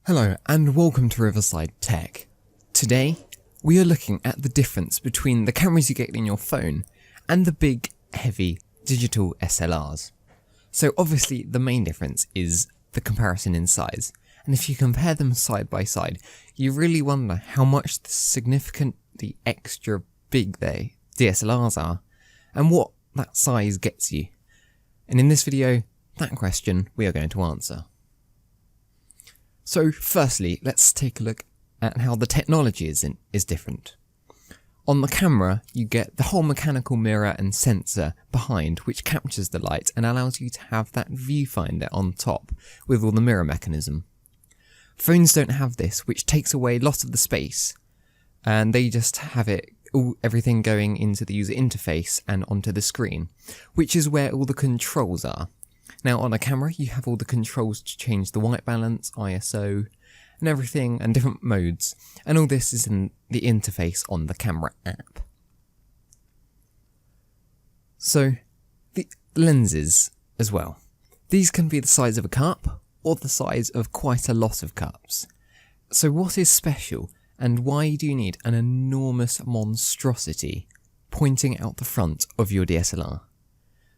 Hello and welcome to Riverside Tech. Today we are looking at the difference between the cameras you get in your phone and the big heavy digital SLRs. So obviously the main difference is the comparison in size, and if you compare them side by side you really wonder how much significantly extra big their DSLRs are and what that size gets you. And in this video, that question we are going to answer. So firstly, let's take a look at how the technology is different. On the camera, you get the whole mechanical mirror and sensor behind which captures the light and allows you to have that viewfinder on top with all the mirror mechanism. Phones don't have this, which takes away lots of the space, and they just have everything going into the user interface and onto the screen, which is where all the controls are. Now on a camera you have all the controls to change the white balance, ISO and everything, and different modes, and all this is in the interface on the camera app. So the lenses as well. These can be the size of a cup or the size of quite a lot of cups. So what is special and why do you need an enormous monstrosity pointing out the front of your DSLR?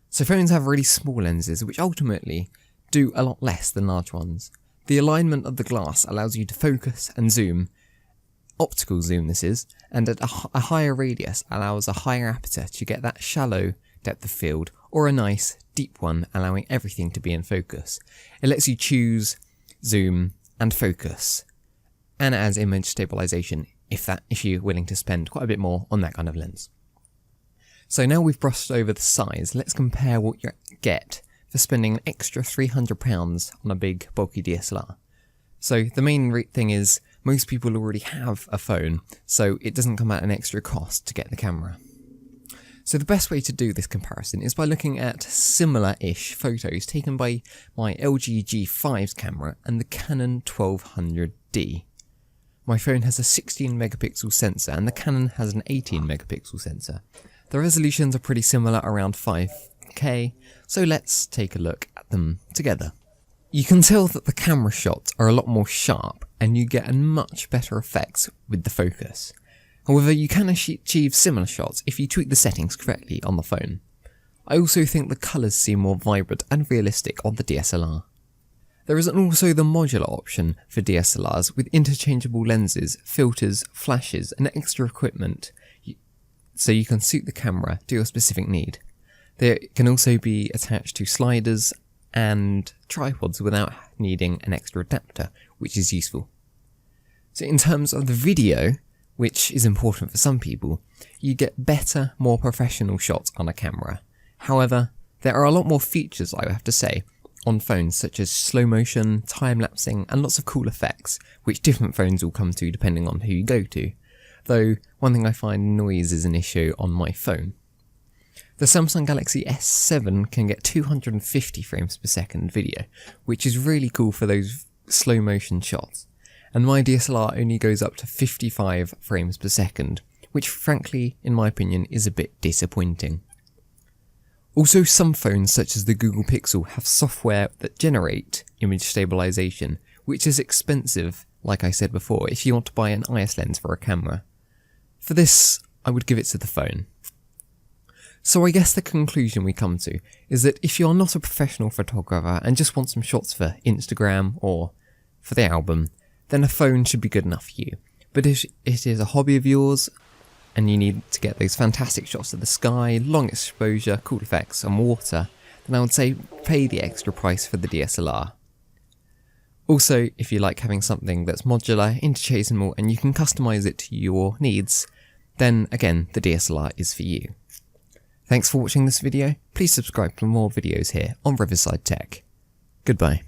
So phones have really small lenses which ultimately do a lot less than large ones. The alignment of the glass allows you to focus and zoom, optical zoom this is, and at a higher radius allows a higher aperture to get that shallow depth of field, or a nice deep one allowing everything to be in focus. It lets you choose, zoom and focus, and it adds image stabilization if you're willing to spend quite a bit more on that kind of lens. So now we've brushed over the size, let's compare what you get for spending an extra £300 on a big bulky DSLR. So the main thing is most people already have a phone, so it doesn't come at an extra cost to get the camera. So the best way to do this comparison is by looking at similar-ish photos taken by my LG G5's camera and the Canon 1200D. My phone has a 16 megapixel sensor and the Canon has an 18 megapixel sensor. The resolutions are pretty similar, around 5K, so let's take a look at them together. You can tell that the camera shots are a lot more sharp and you get a much better effect with the focus. However, you can achieve similar shots if you tweak the settings correctly on the phone. I also think the colours seem more vibrant and realistic on the DSLR. There is also the modular option for DSLRs with interchangeable lenses, filters, flashes and extra equipment, so you can suit the camera to your specific need. They can also be attached to sliders and tripods without needing an extra adapter, which is useful. So in terms of the video, which is important for some people, you get better, more professional shots on a camera. However, there are a lot more features, I have to say, on phones such as slow motion, time-lapsing and lots of cool effects, which different phones will come to depending on who you go to. Though, one thing I find noise is an issue on my phone. The Samsung Galaxy S7 can get 250 frames per second video, which is really cool for those slow motion shots. And my DSLR only goes up to 55 frames per second, which frankly, in my opinion, is a bit disappointing. Also, some phones such as the Google Pixel have software that generate image stabilization, which is expensive, like I said before, if you want to buy an IS lens for a camera. For this, I would give it to the phone. So I guess the conclusion we come to is that if you're not a professional photographer and just want some shots for Instagram or for the album, then a phone should be good enough for you. But if it is a hobby of yours and you need to get those fantastic shots of the sky, long exposure, cool effects and water, then I would say pay the extra price for the DSLR. Also, if you like having something that's modular, interchangeable and you can customize it to your needs, then again the DSLR is for you. Thanks for watching this video. Please subscribe for more videos here on Riverside Tech. Goodbye.